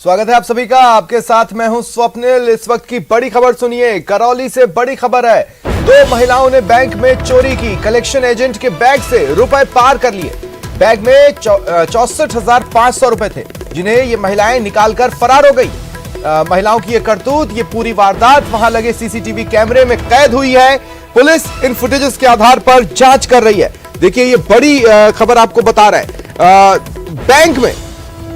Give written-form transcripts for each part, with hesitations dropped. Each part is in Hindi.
स्वागत है आप सभी का। आपके साथ मैं हूं स्वप्निल। इस वक्त की बड़ी खबर सुनिए। करौली से बड़ी खबर है। दो महिलाओं ने बैंक में चोरी की। कलेक्शन एजेंट के बैग से रुपए पार कर लिए। बैग में 64,500 रुपए थे, जिन्हें ये महिलाएं निकालकर फरार हो गई। महिलाओं की ये करतूत, ये पूरी वारदात वहां लगे सीसीटीवी कैमरे में कैद हुई है। पुलिस इन फुटेजेस के आधार पर जांच कर रही है। देखिए, ये बड़ी खबर आपको बता रहा है। बैंक में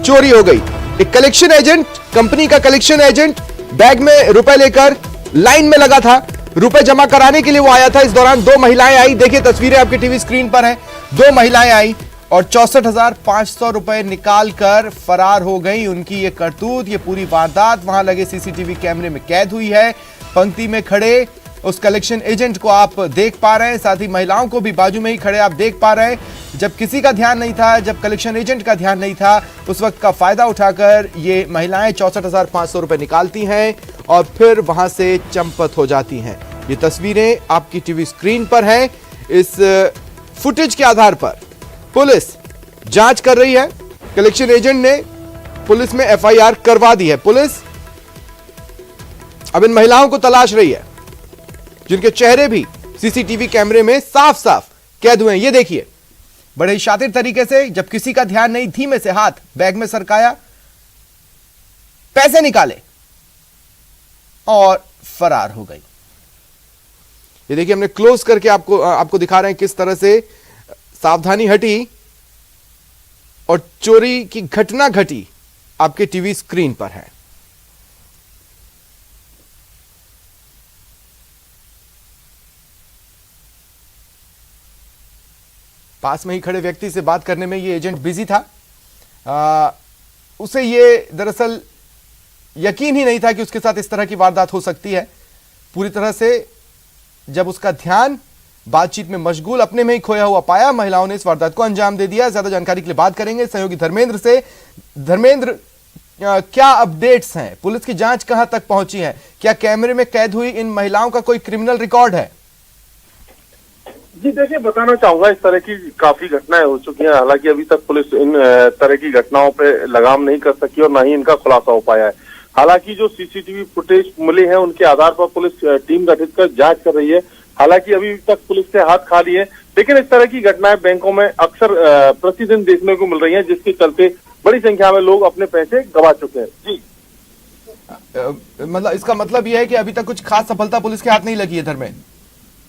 चोरी हो गई। एक कलेक्शन एजेंट, कंपनी का कलेक्शन एजेंट बैग में रुपए लेकर लाइन में लगा था। रुपए जमा कराने के लिए वो आया था। इस दौरान दो महिलाएं आई। देखिए, तस्वीरें आपकी टीवी स्क्रीन पर हैं। दो महिलाएं आई और 64,500 रुपए निकाल कर फरार हो गई। उनकी ये करतूत, ये पूरी वारदात वहां लगे सीसीटीवी कैमरे में कैद हुई है। पंक्ति में खड़े उस कलेक्शन एजेंट को आप देख पा रहे हैं, साथ ही महिलाओं को भी बाजू में ही खड़े आप देख पा रहे हैं। जब किसी का ध्यान नहीं था, जब कलेक्शन एजेंट का ध्यान नहीं था, उस वक्त का फायदा उठाकर ये महिलाएं 64,500 रुपए निकालती हैं और फिर वहां से चंपत हो जाती हैं। ये तस्वीरें आपकी टीवी स्क्रीन पर हैं। इस फुटेज के आधार पर पुलिस जांच कर रही है। कलेक्शन एजेंट ने पुलिस में एफआईआर करवा दी है। पुलिस अब इन महिलाओं को तलाश रही है, जिनके चेहरे भी सीसीटीवी कैमरे में साफ साफ कैद हुए हैं। ये देखिए, बड़े ही शातिर तरीके से, जब किसी का ध्यान नहीं, धीमे से हाथ बैग में सरकाया, पैसे निकाले और फरार हो गई। ये देखिए, हमने क्लोज करके आपको दिखा रहे हैं किस तरह से सावधानी हटी और चोरी की घटना घटी। आपके टीवी स्क्रीन पर है। पास में ही खड़े व्यक्ति से बात करने में ये एजेंट बिजी था। उसे ये दरअसल यकीन ही नहीं था कि उसके साथ इस तरह की वारदात हो सकती है। पूरी तरह से जब उसका ध्यान बातचीत में मशगूल, अपने में ही खोया हुआ पाया, महिलाओं ने इस वारदात को अंजाम दे दिया। ज्यादा जानकारी के लिए बात करेंगे सहयोगी धर्मेंद्र से। धर्मेंद्र, क्या अपडेट्स हैं? पुलिस की जांच कहां तक पहुंची है? क्या कैमरे में कैद हुई इन महिलाओं का कोई क्रिमिनल रिकॉर्ड है? जी देखिए, बताना चाहूंगा, इस तरह की काफी घटनाएं हो चुकी हैं। हालांकि अभी तक पुलिस इन तरह की घटनाओं पे लगाम नहीं कर सकी और ना ही इनका खुलासा हो पाया है। हालांकि जो सीसीटीवी फुटेज मिले हैं, उनके आधार पर पुलिस टीम गठित कर जांच कर रही है। हालांकि अभी तक पुलिस के हाथ खाली है, लेकिन इस तरह की घटनाएं बैंकों में अक्सर प्रतिदिन देखने को मिल रही है, जिसके चलते बड़ी संख्या में लोग अपने पैसे गंवा चुके हैं। जी, मतलब इसका मतलब यह है कि अभी तक कुछ खास सफलता पुलिस के हाथ नहीं लगी है धर्मेंद्र?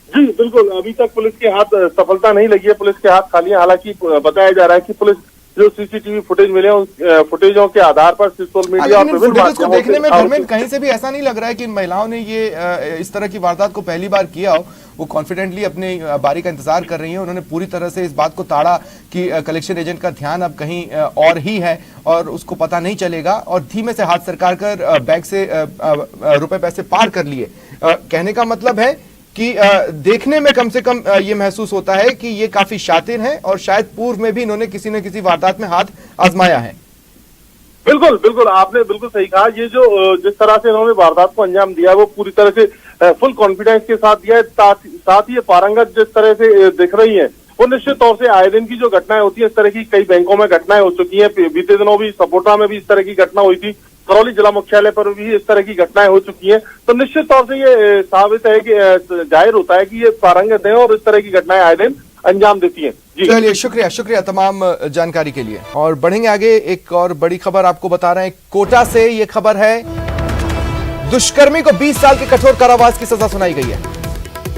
जी बिल्कुल, अभी तक पुलिस के हाथ सफलता नहीं लगी है, पुलिस के हाथ खाली है। हालांकि बताया जा रहा है कि पुलिस जो सीसीटीवी फुटेज मिले हैं, उन फुटेजों के आधार पर सोशल मीडिया और विभिन्न माध्यमों से देखने में धर्मेंद्र कहीं से भी ऐसा नहीं लग रहा है कि इन महिलाओं ने ये इस तरह की वारदात को पहली बार किया हो। वो कॉन्फिडेंटली अपनी बारी का इंतजार कर रही है। उन्होंने पूरी तरह से इस बात को ताड़ा कि कलेक्शन एजेंट का ध्यान अब कहीं और ही है और उसको पता नहीं चलेगा, और धीमे से हाथ सरकार कर बैग से रुपए पैसे पार कर लिए। कहने का मतलब है कि देखने में कम से कम ये महसूस होता है कि ये काफी शातिर हैं और शायद पूर्व में भी इन्होंने किसी न किसी वारदात में हाथ आजमाया है। बिल्कुल बिल्कुल, आपने बिल्कुल सही कहा। ये जो जिस तरह से इन्होंने वारदात को अंजाम दिया, वो पूरी तरह से फुल कॉन्फिडेंस के साथ दिया है। साथ ही ये पारंगत जिस तरह से दिख रही है, वो निश्चित तौर से आए दिन की जो घटनाएं होती है, इस तरह की कई बैंकों में घटनाएं हो चुकी हैं। बीते दिनों भी सपोटा में भी इस तरह की घटना हुई थी। करौली जिला मुख्यालय पर भी इस तरह की घटनाएं हो चुकी हैं। तो निश्चित तौर से ये साबित है कि जाहिर होता है कि ये पारंगत है और इस तरह की घटनाएं आए दिन अंजाम देती हैं। चलिए, शुक्रिया तमाम जानकारी के लिए। और बढ़ेंगे आगे। एक और बड़ी खबर आपको बता रहे हैं कोटा से। ये खबर है, दुष्कर्मी को 20 साल के कठोर कारावास की सजा सुनाई गई है।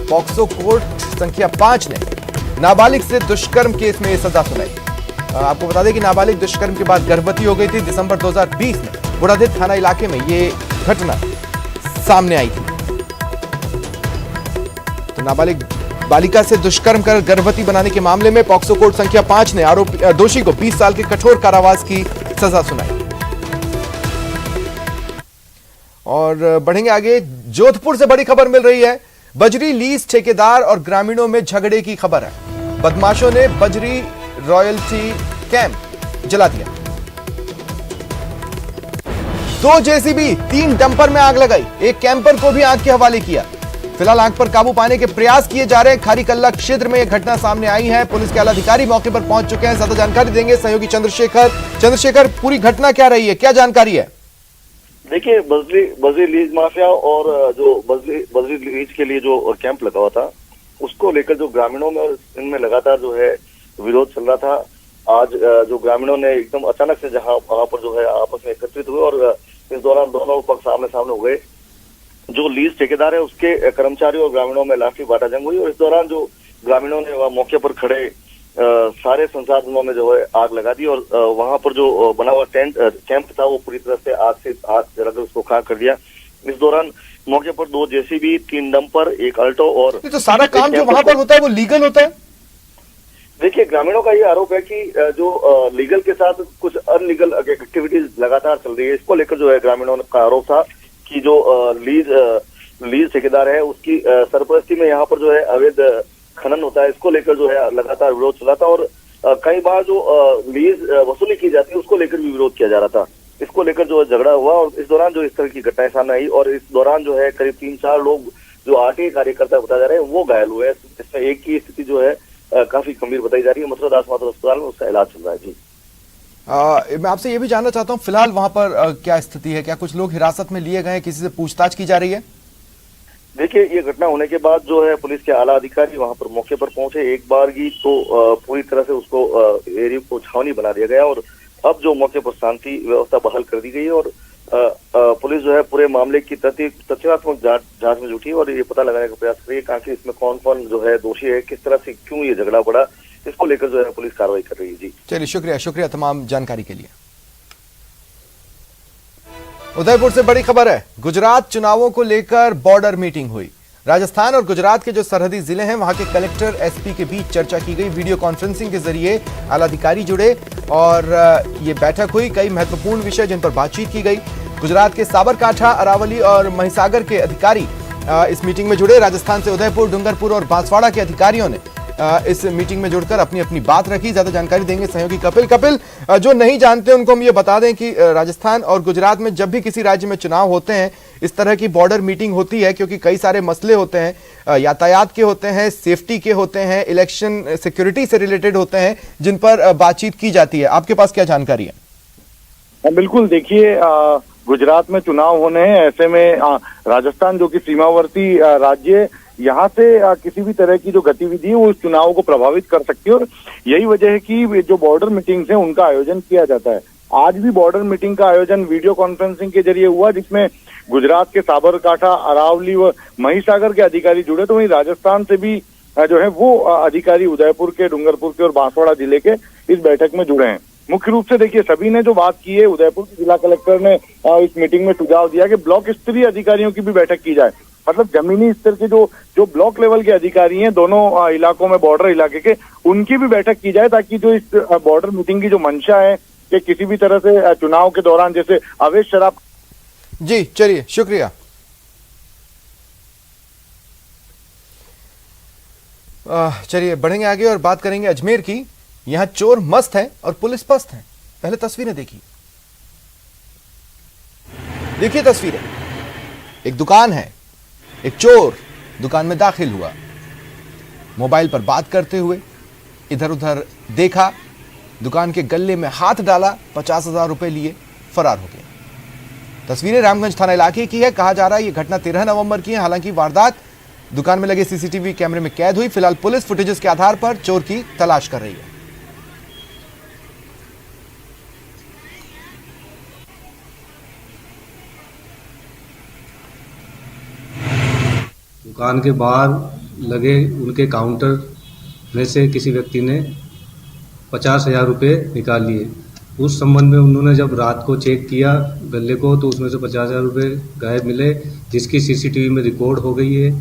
पॉक्सो कोर्ट संख्या 5 ने नाबालिग से दुष्कर्म केस में यह सजा सुनाई। आपको बता दें कि नाबालिग दुष्कर्म के बाद गर्भवती हो गई थी। दिसंबर 2020 में बुढ़ादित थाना इलाके में ये घटना सामने आई थी। तो नाबालिग बालिका से दुष्कर्म कर गर्भवती बनाने के मामले में पॉक्सो कोर्ट संख्या 5 ने दोषी को 20 साल के कठोर कारावास की सजा सुनाई। और बढ़ेंगे आगे। जोधपुर से बड़ी खबर मिल रही है। बजरी लीज ठेकेदार और ग्रामीणों में झगड़े की खबर है। बदमाशों ने बजरी रॉयल्टी कैंप जला दिया। 2 जेसीबी, 3 डंपर में आग लगाई। एक कैंपर को भी आग के हवाले किया। फिलहाल आग पर काबू पाने के प्रयास किए जा रहे हैं। खारीकल्ला क्षेत्र में यह घटना सामने आई है। पुलिस के आला अधिकारी मौके पर पहुंच चुके हैं। ज्यादा जानकारी देंगे सहयोगी चंद्रशेखर। पूरी घटना क्या रही है, क्या जानकारी है? देखिए, बजरी लीज माफिया और जो बजरी लीज के लिए जो कैंप लगा हुआ था, उसको लेकर जो ग्रामीणों में और इनमें लगातार जो है विरोध चल रहा था। आज जो ग्रामीणों ने एकदम अचानक से वहां पर जो है आपस में एकत्रित हुए और इस दौरान दोनों पक्ष आमने सामने हो गए। जो लीज ठेकेदार है उसके कर्मचारियों और ग्रामीणों में लाठी बाटाजंग हुई और इस दौरान जो ग्रामीणों ने वह मौके पर खड़े सारे संसाधनों में जो है आग लगा दी और वहां पर जो बना हुआ कैंप था वो पूरी तरह से आग जलाकर उसको खाक कर दिया। इस दौरान मौके पर 2 जेसीबी, 3 डंपर, 1 अल्टो और तो सारा काम जो वहां पर होता है वो लीगल होता है? देखिए, ग्रामीणों का ये आरोप है कि जो लीगल के साथ कुछ अनलीगल एक्टिविटीज लगातार चल रही है। इसको लेकर जो है ग्रामीणों का आरोप था कि जो लीज ठेकेदार है उसकी सरपरस्ती में यहाँ पर जो है अवैध खनन होता है। इसको लेकर जो है लगातार विरोध चला था और कई बार जो लीज वसूली की जाती है उसको लेकर भी विरोध किया जा रहा था। इसको लेकर जो झगड़ा हुआ और इस दौरान जो इस तरह की घटनाएं सामने आई और इस दौरान जो है करीब 3-4 लोग जो आरटीआई कार्यकर्ता बताए जा रहे हैं वो घायल हुए हैं। इसमें एक की स्थिति जो है काफी गंभीर बताई जा रही है। मथुरा दास माधव अस्पताल में उसका इलाज चल रहा है। जी, मैं आपसे ये भी जानना चाहता हूँ फिलहाल वहां पर क्या स्थिति है? क्या कुछ लोग हिरासत में लिए गए हैं? किसी से पूछताछ की जा रही है? देखिए, ये घटना होने के बाद जो है पुलिस के आला अधिकारी वहां पर मौके पर पहुंचे। एक बार ही तो पूरी तरह से उसको एरिया को छावनी बना दिया गया और अब जो मौके पर शांति व्यवस्था बहाल कर दी गई है और पुलिस जो है पूरे मामले की तथ्यात्मक जांच में जुटी है और ये पता लगाने का प्रयास कर रही है कि आखिर इसमें कौन कौन जो है दोषी है, किस तरह से क्यों ये झगड़ा बढ़ा, इसको लेकर जो है पुलिस कार्रवाई कर रही है। जी, चलिए, शुक्रिया तमाम जानकारी के लिए। उदयपुर से बड़ी खबर है। गुजरात चुनावों को लेकर बॉर्डर मीटिंग हुई। राजस्थान और गुजरात के जो सरहदी जिले हैं वहां के कलेक्टर, एसपी के बीच चर्चा की गई। वीडियो कॉन्फ्रेंसिंग के जरिए आलाधिकारी जुड़े और ये बैठक हुई। कई महत्वपूर्ण विषय जिन पर बातचीत की गई। गुजरात के साबरकांठा, अरावली और महिसागर के अधिकारी इस मीटिंग में जुड़े। राजस्थान से उदयपुर, डूंगरपुर और बांसवाड़ा के अधिकारियों ने इस मीटिंग में जुड़कर अपनी अपनी बात रखी। ज्यादा जानकारी देंगे सहयोगी कपिल। जो नहीं जानते उनको हम ये बता दें कि राजस्थान और गुजरात में जब भी किसी राज्य में चुनाव होते हैं इस तरह की बॉर्डर मीटिंग होती है, क्योंकि कई सारे मसले होते हैं, यातायात के होते हैं, सेफ्टी के होते हैं, इलेक्शन सिक्योरिटी से रिलेटेड होते हैं, जिन पर बातचीत की जाती है। आपके पास क्या जानकारी है? बिल्कुल, देखिए, गुजरात में चुनाव होने हैं, ऐसे में राजस्थान जो कि सीमावर्ती राज्य, यहाँ से किसी भी तरह की जो गतिविधि है वो उस चुनाव को प्रभावित कर सकती है और यही वजह है कि जो बॉर्डर मीटिंग्स हैं उनका आयोजन किया जाता है। आज भी बॉर्डर मीटिंग का आयोजन वीडियो कॉन्फ्रेंसिंग के जरिए हुआ, जिसमें गुजरात के साबरकांठा, अरावली व महिसागर के अधिकारी जुड़े, तो वहीं राजस्थान से भी जो है वो अधिकारी उदयपुर के, डूंगरपुर के और बांसवाड़ा जिले के इस बैठक में जुड़े हैं। मुख्य रूप से देखिए, सभी ने जो बात की है, उदयपुर के जिला कलेक्टर ने इस मीटिंग में सुझाव दिया कि ब्लॉक स्तरीय अधिकारियों की भी बैठक की जाए। मतलब जमीनी स्तर के जो ब्लॉक लेवल के अधिकारी हैं दोनों इलाकों में, बॉर्डर इलाके के, उनकी भी बैठक की जाए, ताकि जो इस बॉर्डर मीटिंग की जो मंशा है कि किसी भी तरह से चुनाव के दौरान जैसे अवैध शराब। जी, चलिए, शुक्रिया। चलिए बढ़ेंगे आगे और बात करेंगे अजमेर की। यहां चोर मस्त हैं और पुलिस पस्त है। पहले तस्वीरें देखिए। देखिए तस्वीरें। एक दुकान है, एक चोर दुकान में दाखिल हुआ, मोबाइल पर बात करते हुए इधर उधर देखा, दुकान के गल्ले में हाथ डाला, 50,000 रुपए लिए फरार हो गया। तस्वीरें रामगंज थाना इलाके की है। कहा जा रहा है ये घटना 13 नवंबर की है। हालांकि वारदात दुकान में लगे सीसीटीवी कैमरे में कैद हुई। फिलहाल पुलिस फुटेजेस के आधार पर चोर की तलाश कर रही है। दुकान के बाहर लगे उनके काउंटर में से किसी व्यक्ति ने 50,000 रुपये निकाल लिए। उस संबंध में उन्होंने जब रात को चेक किया गले को, तो उसमें से 50,000 रुपये गायब मिले, जिसकी सीसीटीवी में रिकॉर्ड हो गई है।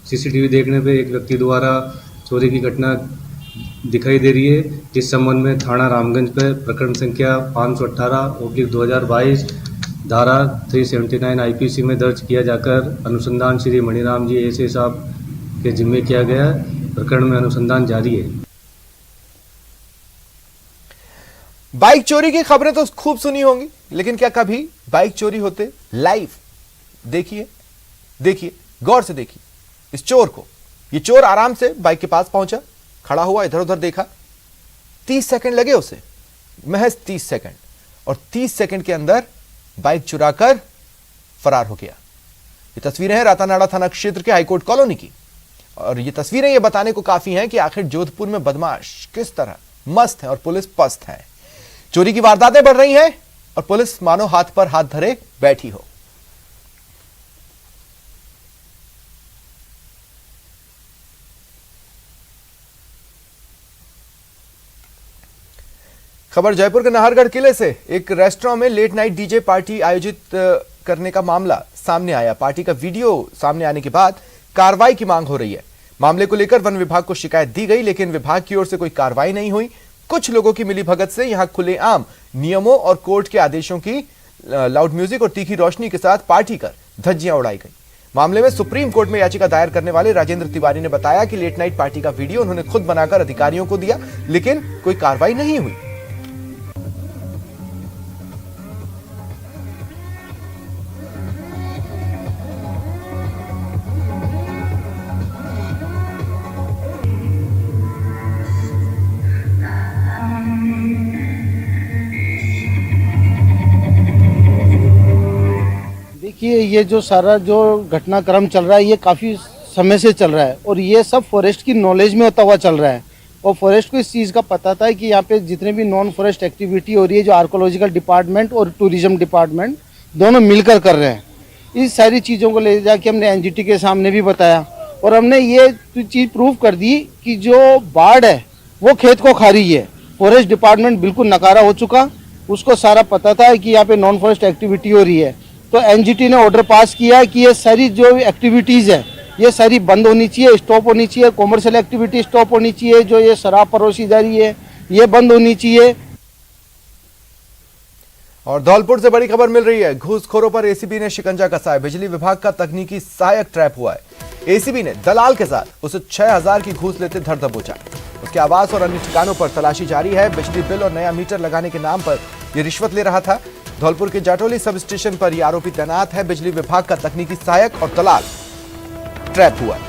सीसीटीवी देखने पे एक व्यक्ति द्वारा चोरी की घटना दिखाई दे रही है, जिस संबंध में थाना रामगंज पे प्रकरण संख्या 518/2022 धारा 379 आईपीसी में दर्ज किया जाकर अनुसंधान श्री मणिराम जी एसए साहब के जिम्मे किया गया। प्रकरण में अनुसंधान जारी है। बाइक चोरी की खबरें तो खूब सुनी होंगी, लेकिन क्या कभी बाइक चोरी होते लाइव देखिए गौर से देखिए इस चोर को। ये चोर आराम से बाइक के पास पहुंचा, खड़ा हुआ, इधर उधर देखा। 30 सेकंड लगे उसे, महज 30 सेकंड, और 30 सेकंड के अंदर बाइक चुराकर फरार हो गया। ये तस्वीरें हैं रातानाड़ा थाना क्षेत्र के हाईकोर्ट कॉलोनी की, और ये तस्वीरें ये बताने को काफी हैं कि आखिर जोधपुर में बदमाश किस तरह मस्त है और पुलिस पस्त है। चोरी की वारदातें बढ़ रही हैं और पुलिस मानो हाथ पर हाथ धरे बैठी हो। खबर जयपुर के नाहरगढ़ किले से। एक रेस्टोरेंट में लेट नाइट डीजे पार्टी आयोजित करने का मामला सामने आया। पार्टी का वीडियो सामने आने के बाद कार्रवाई की मांग हो रही है। मामले को लेकर वन विभाग को शिकायत दी गई, लेकिन विभाग की ओर से कोई कार्रवाई नहीं हुई। कुछ लोगों की मिलीभगत से यहां खुलेआम नियमों और कोर्ट के आदेशों की लाउड म्यूजिक और तीखी रोशनी के साथ पार्टी कर धज्जियां उड़ाई गई। मामले में सुप्रीम कोर्ट में याचिका दायर करने वाले राजेंद्र तिवारी ने बताया कि लेट नाइट पार्टी का वीडियो उन्होंने खुद बनाकर अधिकारियों को दिया, लेकिन कोई कार्रवाई नहीं हुई। देखिए, ये जो सारा जो घटनाक्रम चल रहा है ये काफ़ी समय से चल रहा है और ये सब फॉरेस्ट की नॉलेज में होता हुआ चल रहा है। और फॉरेस्ट को इस चीज़ का पता था कि यहाँ पे जितने भी नॉन फॉरेस्ट एक्टिविटी हो रही है, जो आर्कोलॉजिकल डिपार्टमेंट और टूरिज्म डिपार्टमेंट दोनों मिलकर कर रहे हैं। इस सारी चीज़ों को ले जाके हमने एनजीटी के सामने भी बताया और हमने ये चीज़ प्रूव कर दी कि जो बाढ़ है वो खेत को खा रही है। फॉरेस्ट डिपार्टमेंट बिल्कुल नकारा हो चुका, उसको सारा पता था कि यहाँ पे नॉन फॉरेस्ट एक्टिविटी हो रही है। तो एनजीटी ने ऑर्डर पास किया कि ये सारी जो एक्टिविटीज़ है ये सारी बंद होनी चाहिए, स्टॉप होनी चाहिए। कॉमर्शियल एक्टिविटी स्टॉप होनी चाहिए, जो ये शराब परोसी जा रही है ये बंद होनी चाहिए। और धौलपुर से बड़ी खबर मिल रही है। घूसखोरों पर एसीबी ने शिकंजा कसा है। बिजली विभाग का तकनीकी सहायक ट्रैप हुआ है। एसीबी ने दलाल के साथ उसे 6000 की घूस लेते धर दबोचा। उसके आवास और अन्य ठिकानों पर तलाशी जारी है। बिजली बिल और नया मीटर लगाने के नाम पर यह रिश्वत ले रहा था। धौलपुर के जाटोली सब स्टेशन पर यह आरोपी तैनात है। बिजली विभाग का तकनीकी सहायक और दलाल ट्रैप हुआ है।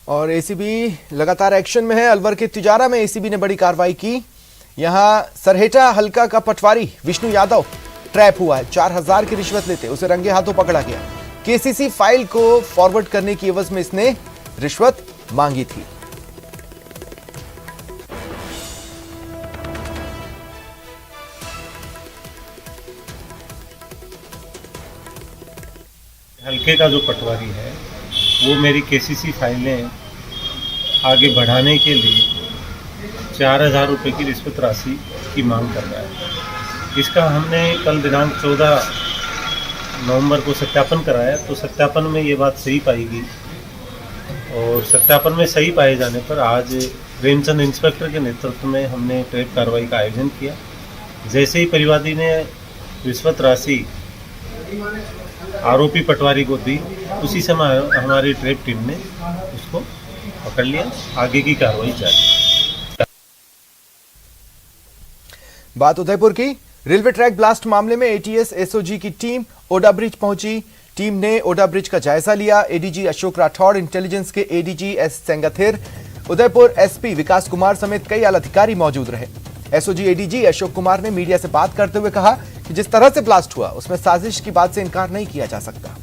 और एसीबी लगातार एक्शन में है। अलवर के तिजारा में एसीबी ने बड़ी कार्रवाई की। यहां सरहेटा हल्का का पटवारी विष्णु यादव ट्रैप हुआ है। 4000 की रिश्वत लेते उसे रंगे हाथों पकड़ा गया। केसीसी फाइल को फॉरवर्ड करने की एवज में इसने रिश्वत मांगी थी। हल्के का जो पटवारी है वो मेरी केसीसी फाइलें आगे बढ़ाने के लिए 4000 रुपये की रिश्वत राशि की मांग कर रहा है। इसका हमने कल दिनांक 14 नवंबर को सत्यापन कराया, तो सत्यापन में ये बात सही पाई गई और सत्यापन में सही पाए जाने पर आज प्रेमचंद इंस्पेक्टर के नेतृत्व में हमने ट्रैप कार्रवाई का आयोजन किया। जैसे ही परिवादी ने रिश्वत राशि आरोपी पटवारी को दी, उसी समय हमारी ट्रैप टीम ने उसको पकड़ लिया। आगे की कार्रवाई जारी। बात उदयपुर की। रेलवे ट्रैक ब्लास्ट मामले में एटीएस एसओजी की टीम ओडा ब्रिज पहुंची। टीम ने ओडा ब्रिज का जायजा लिया। एडीजी अशोक राठौड़, इंटेलिजेंस के ADG S Sengathir, Udaipur SP Vikas Kumar समेत कई आला अधिकारी मौजूद रहे। एसओजी एडीजी अशोक कुमार ने मीडिया से बात करते हुए कहा कि जिस तरह से ब्लास्ट हुआ उसमें साजिश की बात से इनकार नहीं किया जा सकता।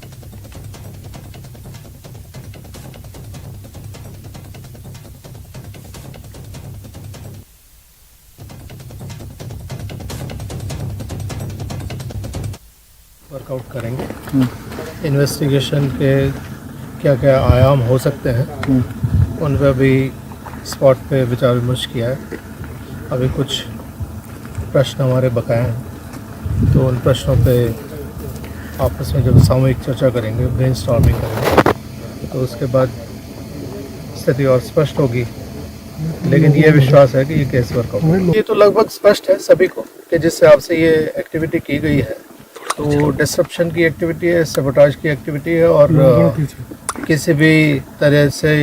वर्कआउट करेंगे। इन्वेस्टिगेशन के क्या क्या आयाम हो सकते हैं उन पर अभी स्पॉट पे विचार विमर्श किया है। अभी कुछ प्रश्न हमारे बकाया हैं, तो उन प्रश्नों पे आपस में जब सामूहिक चर्चा करेंगे, ब्रेनस्टॉर्मिंग करेंगे, तो उसके बाद स्थिति और स्पष्ट होगी। लेकिन ये विश्वास है कि ये केस वर्कआउट। ये तो लगभग स्पष्ट है सभी को कि जिस हिसाब से ये एक्टिविटी की गई है, तो डिस्ट्रप्शन की एक्टिविटी है, सबोटाज की एक्टिविटी है और किसी भी तरह से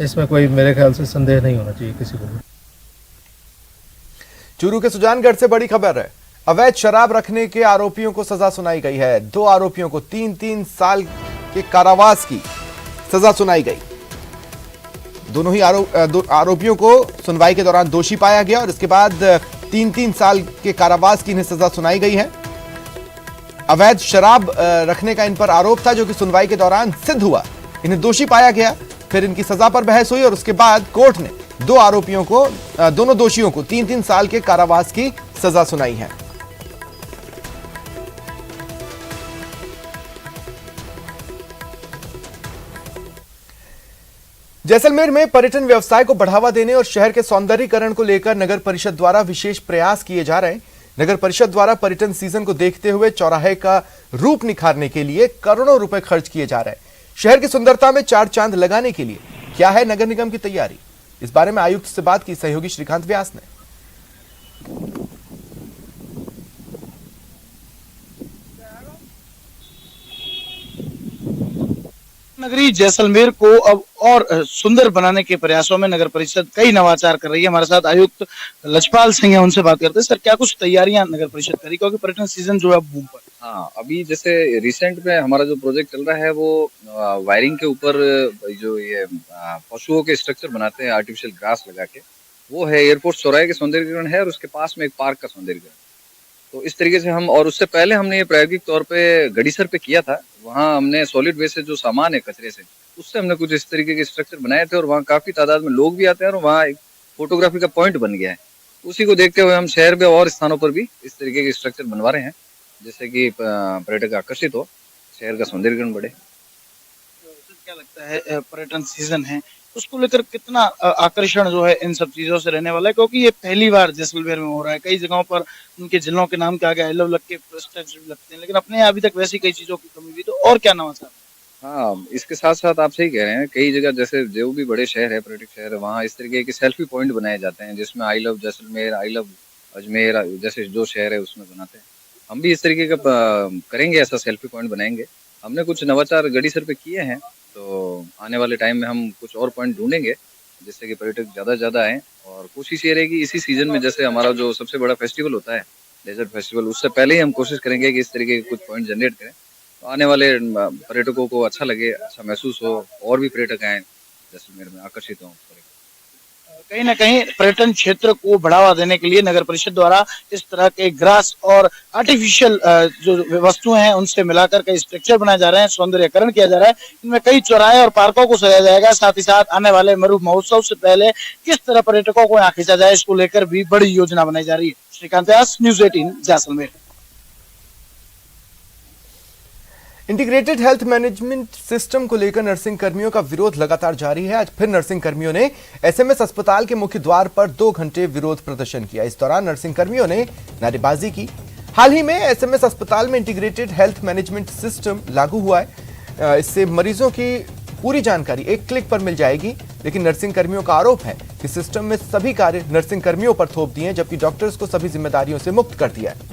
इसमें कोई मेरे ख्याल से संदेह नहीं होना चाहिए किसी को भी। चूरू के सुजानगढ़ से बड़ी खबर है। अवैध शराब रखने के आरोपियों को सजा सुनाई गई है। 2 आरोपियों को 3-3 साल के कारावास की सजा सुनाई गई। दोनों ही आरोपियों को सुनवाई के दौरान दोषी पाया गया और इसके बाद 3-3 साल के कारावास की इन्हें सजा सुनाई गई है। अवैध शराब रखने का इन पर आरोप था, जो कि सुनवाई के दौरान सिद्ध हुआ। इन्हें दोषी पाया गया, फिर इनकी सजा पर बहस हुई और उसके बाद कोर्ट ने दोनों दोषियों को 3-3 साल के कारावास की सजा सुनाई है। जैसलमेर में पर्यटन व्यवसाय को बढ़ावा देने और शहर के सौंदर्यीकरण को लेकर नगर परिषद द्वारा विशेष प्रयास किए जा रहे हैं। नगर परिषद द्वारा पर्यटन सीजन को देखते हुए चौराहे का रूप निखारने के लिए करोड़ों रुपए खर्च किए जा रहे हैं। शहर की सुंदरता में 4 चांद लगाने के लिए क्या है नगर निगम की तैयारी, इस बारे में आयुक्त से बात की सहयोगी श्रीकांत व्यास ने। नगरी जैसलमेर को अब और सुंदर बनाने के प्रयासों में नगर परिषद कई नवाचार कर रही है। हमारे साथ आयुक्त लजपाल सिंह है, उनसे बात करते हैं। सर, क्या कुछ तैयारियां नगर परिषद करी, क्योंकि पर्यटन सीजन जो है बूम पर। हाँ, अभी जैसे रिसेंट में हमारा जो प्रोजेक्ट चल रहा है वो वायरिंग के ऊपर जो ये पशुओं के स्ट्रक्चर बनाते हैं आर्टिफिशियल ग्रास लगा के, वो है एयरपोर्ट चौराहे के सौंदर्यीकरण है और उसके पास में एक पार्क का सौंदर्यीकरण। तो इस तरीके से हम, और उससे पहले हमने ये प्रायोगिक तौर पे गड़ीसर पे किया था। वहाँ हमने सॉलिड वेस्ट से जो सामान है कचरे से, उससे हमने कुछ इस तरीके के स्ट्रक्चर बनाए थे और वहाँ काफी तादाद में लोग भी आते हैं और वहाँ एक फोटोग्राफी का पॉइंट बन गया है। उसी को देखते हुए हम शहर में और स्थानों पर भी इस तरीके के स्ट्रक्चर बनवा रहे हैं, जिससे कि पर्यटक आकर्षित हो, शहर का सौंदर्यीकरण बढ़े। क्या लगता है पर्यटन सीजन है, उसको लेकर कितना आकर्षण जो है इन सब चीजों से रहने वाला है, क्योंकि ये पहली बार जैसलमेर में हो रहा है। कई जगहों पर उनके जिलों के नाम के आगे आई लव लग के लगते हैं, लेकिन अपने यहाँ अभी तक वैसी कई चीजों की कमी भी, तो और क्या नवाचार। हाँ, इसके साथ साथ आप सही कह रहे हैं, कई जगह जैसे जो भी बड़े शहर है, पर्यटक शहर है, वहाँ इस तरीके के सेल्फी पॉइंट बनाए जाते हैं, जिसमें I love Jaisalmer, I love Ajmer जैसे जो शहर है उसमें बनाते हैं। हम भी इस तरीके का करेंगे, ऐसा सेल्फी पॉइंट बनाएंगे। हमने कुछ नवाचार गड़ीसर पे किए हैं, तो आने वाले टाइम में हम कुछ और पॉइंट ढूंढेंगे जिससे कि पर्यटक ज्यादा आए। और कोशिश ये रहेगी इसी सीजन में, जैसे हमारा जो सबसे बड़ा फेस्टिवल होता है डेजर्ट फेस्टिवल, उससे पहले ही हम कोशिश करेंगे कि इस तरीके के कुछ पॉइंट जनरेट करें, तो आने वाले पर्यटकों को अच्छा लगे, अच्छा महसूस हो, और भी पर्यटक आए जैसलमेर में, आकर्षित हों। कहीं ना कहीं पर्यटन क्षेत्र को बढ़ावा देने के लिए नगर परिषद द्वारा इस तरह के ग्रास और आर्टिफिशियल जो वस्तुएं हैं उनसे मिलाकर कई स्ट्रक्चर बनाए जा रहे हैं, सौंदर्यीकरण किया जा रहा है। इनमें कई चौराहे और पार्कों को सजाया जाएगा। साथ ही साथ आने वाले मरू महोत्सव से पहले किस तरह पर्यटकों को यहाँ खींचा जाए, इसको लेकर भी बड़ी योजना बनाई जा रही है। Shrikant Vyas, news 18 Jaisalmer. Integrated health management system को लेकर नर्सिंग कर्मियों का विरोध लगातार जारी है। आज फिर नर्सिंग कर्मियों ने एसएमएस अस्पताल के मुख्य द्वार पर 2 घंटे विरोध प्रदर्शन किया। इस दौरान नर्सिंग कर्मियों ने नारेबाजी की। हाल ही में एसएमएस अस्पताल में इंटीग्रेटेड हेल्थ मैनेजमेंट सिस्टम लागू हुआ है। इससे मरीजों की पूरी जानकारी एक क्लिक पर मिल जाएगी, लेकिन नर्सिंग कर्मियों का आरोप है कि सिस्टम में सभी कार्य नर्सिंग कर्मियों पर थोप दिए, जबकि डॉक्टर्स को सभी जिम्मेदारियों से मुक्त कर दिया है।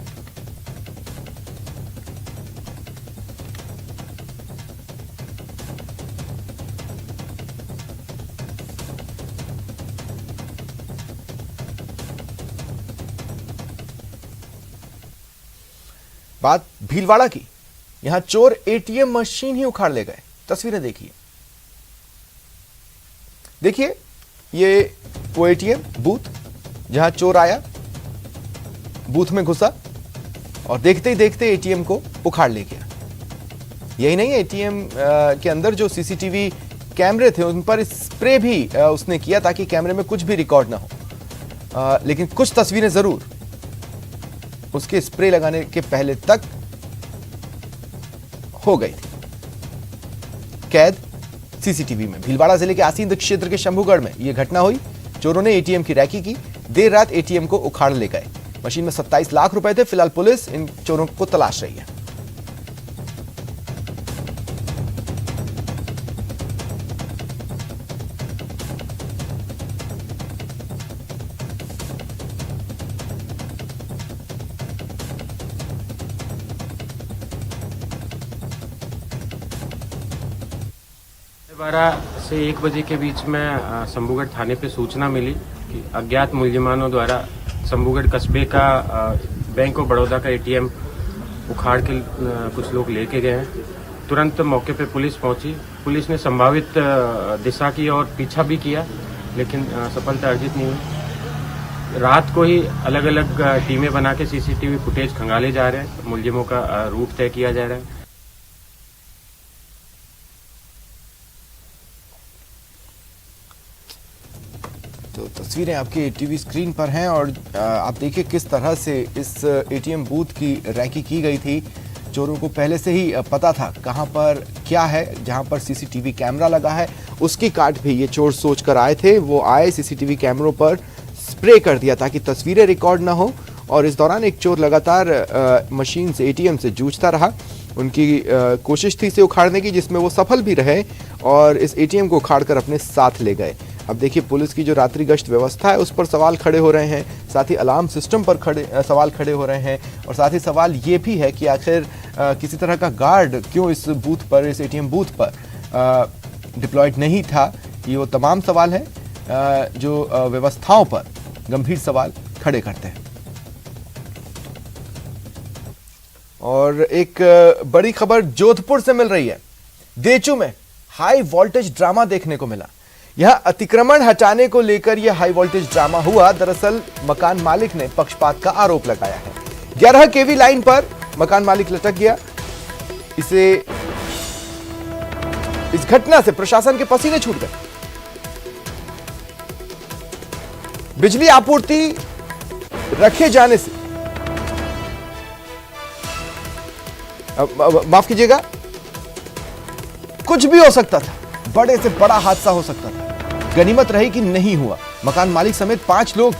बात भीलवाड़ा की, यहां चोर एटीएम मशीन ही उखाड़ ले गए। तस्वीरें देखिए ये वो एटीएम बूथ जहां चोर आया, बूथ में घुसा और देखते ही देखते एटीएम को उखाड़ ले गया। यही नहीं, एटीएम के अंदर जो सीसीटीवी कैमरे थे उन पर स्प्रे भी उसने किया ताकि कैमरे में कुछ भी रिकॉर्ड ना हो, लेकिन कुछ तस्वीरें जरूर उसके स्प्रे लगाने के पहले तक हो गई थी कैद सीसीटीवी में। भीलवाड़ा जिले के आसींद क्षेत्र के शंभूगढ़ में यह घटना हुई। चोरों ने एटीएम की रैकी की, देर रात एटीएम को उखाड़ ले गए। मशीन में 27 लाख रुपए थे। फिलहाल पुलिस इन चोरों को तलाश रही है। बारह से 1 बजे के बीच में शंभूगढ़ थाने पे सूचना मिली कि अज्ञात मुलजिमानों द्वारा शंभूगढ़ कस्बे का बैंक ऑफ बड़ौदा का एटीएम उखाड़ के कुछ लोग लेके गए हैं। तुरंत मौके पे पुलिस पहुंची। पुलिस ने संभावित दिशा की और पीछा भी किया, लेकिन सफलता अर्जित नहीं हुई। रात को ही अलग अलग टीमें बना के सीसीटीवी फुटेज खंगाले जा रहे हैं। मुलजिमों का रूट तय किया जा रहा है। तो तस्वीरें आपके टीवी स्क्रीन पर हैं और आप देखिए किस तरह से इस एटीएम बूथ की रैकी की गई थी। चोरों को पहले से ही पता था कहां पर क्या है। जहां पर सीसीटीवी कैमरा लगा है उसकी काट भी ये चोर सोच कर आए थे। वो आए, सीसीटीवी कैमरों पर स्प्रे कर दिया ताकि तस्वीरें रिकॉर्ड ना हो, और इस दौरान एक चोर लगातार मशीन से, एटीएम से जूझता रहा। उनकी कोशिश थी इसे उखाड़ने की, जिसमें वो सफल भी रहे और इस एटीएम को उखाड़कर अपने साथ ले गए। अब देखिए पुलिस की जो रात्रि गश्त व्यवस्था है उस पर सवाल खड़े हो रहे हैं, साथ ही अलार्म सिस्टम पर सवाल खड़े हो रहे हैं, और साथ ही सवाल ये भी है कि आखिर किसी तरह का गार्ड क्यों इस बूथ पर, इस एटीएम बूथ पर डिप्लॉयड नहीं था। ये वो तमाम सवाल है जो व्यवस्थाओं पर गंभीर सवाल खड़े करते हैं। और एक बड़ी खबर जोधपुर से मिल रही है। देचू में हाई वोल्टेज ड्रामा देखने को मिला। यह अतिक्रमण हटाने को लेकर यह हाई वोल्टेज ड्रामा हुआ। दरअसल मकान मालिक ने पक्षपात का आरोप लगाया है। 11 केवी लाइन पर मकान मालिक लटक गया। इस घटना से प्रशासन के पसीने छूट गए। बिजली आपूर्ति रखे जाने से, माफ कीजिएगा, कुछ भी हो सकता था, बड़े से बड़ा हादसा हो सकता था। गनीमत रही कि नहीं हुआ। मकान मालिक समेत 5 लोग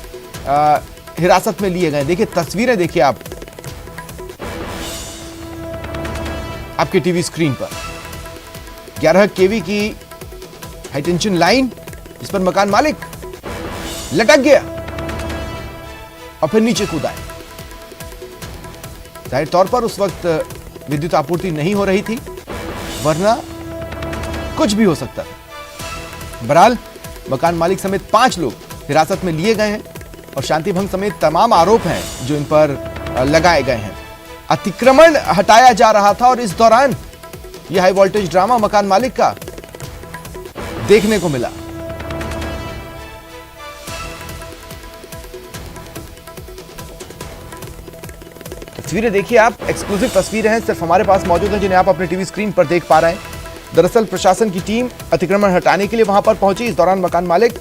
हिरासत में लिए गए। देखिए तस्वीरें, देखिए आप आपके टीवी स्क्रीन पर 11 केवी की हाई टेंशन लाइन, जिस पर मकान मालिक लटक गया और फिर नीचे कूदा। जाहिर तौर पर उस वक्त विद्युत आपूर्ति नहीं हो रही थी, वरना कुछ भी हो सकता था। बहरहाल मकान मालिक समेत 5 लोग हिरासत में लिए गए हैं और शांति भंग समेत तमाम आरोप हैं जो इन पर लगाए गए हैं। अतिक्रमण हटाया जा रहा था और इस दौरान यह हाई वोल्टेज ड्रामा मकान मालिक का देखने को मिला। तस्वीरें देखिए आप, एक्सक्लूसिव तस्वीरें हैं, सिर्फ हमारे पास मौजूद हैं, जिन्हें आप अपने टीवी स्क्रीन पर देख पा रहे हैं। दरअसल प्रशासन की टीम अतिक्रमण हटाने के लिए वहां पर पहुंची। इस दौरान मकान मालिक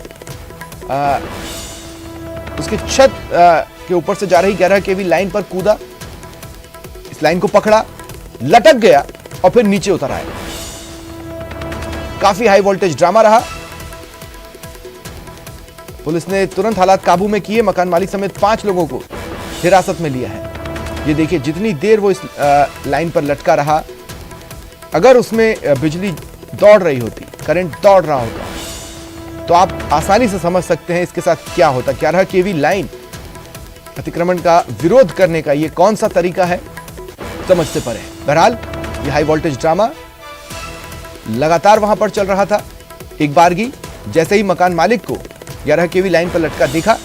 उसकी छत के ऊपर से जा रही 11 केवी लाइन पर कूदा, इस लाइन को पकड़ा, लटक गया और फिर नीचे उतर आया। काफी हाई वोल्टेज ड्रामा रहा। पुलिस ने तुरंत हालात काबू में किए। मकान मालिक समेत 5 लोगों को हिरासत में लिया है। ये देखिए जितनी देर वो इस लाइन पर लटका रहा, अगर उसमें बिजली दौड़ रही होती, करंट दौड़ रहा होता, तो आप आसानी से समझ सकते हैं इसके साथ क्या होता। 11 केवी लाइन अतिक्रमण का विरोध करने का ये कौन सा तरीका है, समझ से परे है। बहरहाल ये हाई वोल्टेज ड्रामा लगातार वहां पर चल रहा था। एक बारगी जैसे ही मकान मालिक को 11 केवी लाइन पर लटका दिखा,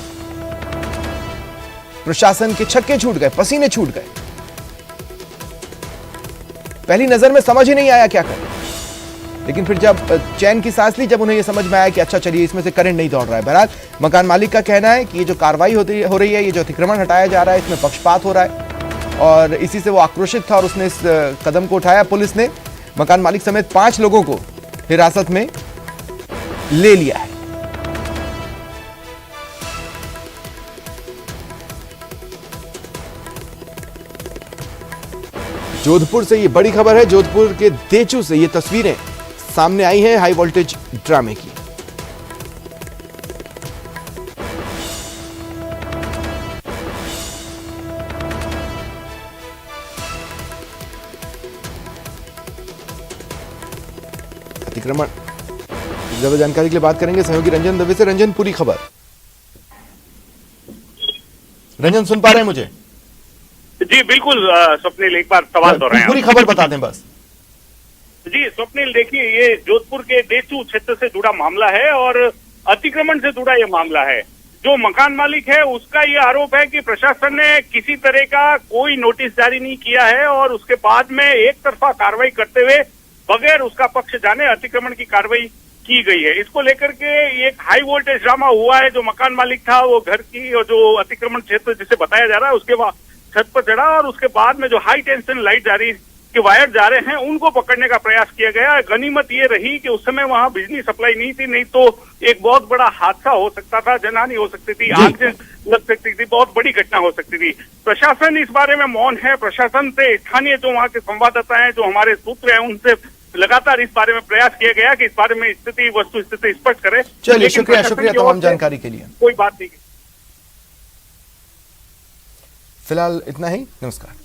प्रशासन के छक्के छूट गए, पसीने छूट गए। पहली नजर में समझ ही नहीं आया क्या करें, लेकिन फिर जब चैन की सांस ली, जब उन्हें यह समझ में आया कि अच्छा चलिए इसमें से करंट नहीं दौड़ रहा है। बहरहाल मकान मालिक का कहना है कि ये जो कार्रवाई हो रही है, ये जो अतिक्रमण हटाया जा रहा है, इसमें पक्षपात हो रहा है और इसी से वो आक्रोशित था और उसने इस कदम को उठाया। पुलिस ने मकान मालिक समेत 5 लोगों को हिरासत में ले लिया है। जोधपुर से ये बड़ी खबर है। जोधपुर के देचू से ये तस्वीरें सामने आई हैं हाई वोल्टेज ड्रामे की। अतिक्रमण ज्यादा जानकारी के लिए बात करेंगे सहयोगी रंजन दवे से। रंजन, पूरी खबर। रंजन, सुन पा रहे हैं मुझे? जी बिल्कुल स्वप्निल, एक बार सवाल दोहराएं। पूरी खबर बता दें बस। जी स्वप्निल, देखिए ये जोधपुर के देचू क्षेत्र से जुड़ा मामला है और अतिक्रमण से जुड़ा ये मामला है। जो मकान मालिक है उसका ये आरोप है कि प्रशासन ने किसी तरह का कोई नोटिस जारी नहीं किया है और उसके बाद में एक तरफा कार्रवाई करते हुए बगैर उसका पक्ष जाने अतिक्रमण की कार्रवाई की गई है। इसको लेकर के एक हाई वोल्टेज ड्रामा हुआ है। जो मकान मालिक था वो घर की और जो अतिक्रमण क्षेत्र जिसे बताया जा रहा है उसके बाद छत पर चढ़ा और उसके बाद में जो हाई टेंशन लाइट जा रही के वायर जा रहे हैं उनको पकड़ने का प्रयास किया गया। गनीमत ये रही कि उस समय वहां बिजली सप्लाई नहीं थी, नहीं तो एक बहुत बड़ा हादसा हो सकता था, जनहानि हो सकती थी, आग लग सकती थी, बहुत बड़ी घटना हो सकती थी। प्रशासन इस बारे में मौन है। प्रशासन से स्थानीय जो वहां के संवाददाता हैं, जो हमारे सूत्र हैं, उनसे लगातार इस बारे में प्रयास किया गया कि इस बारे में वस्तु स्थिति स्पष्ट करे। चलिए, शुक्रिया तमाम जानकारी के लिए। कोई बात नहीं। फिलहाल इतना ही, नमस्कार।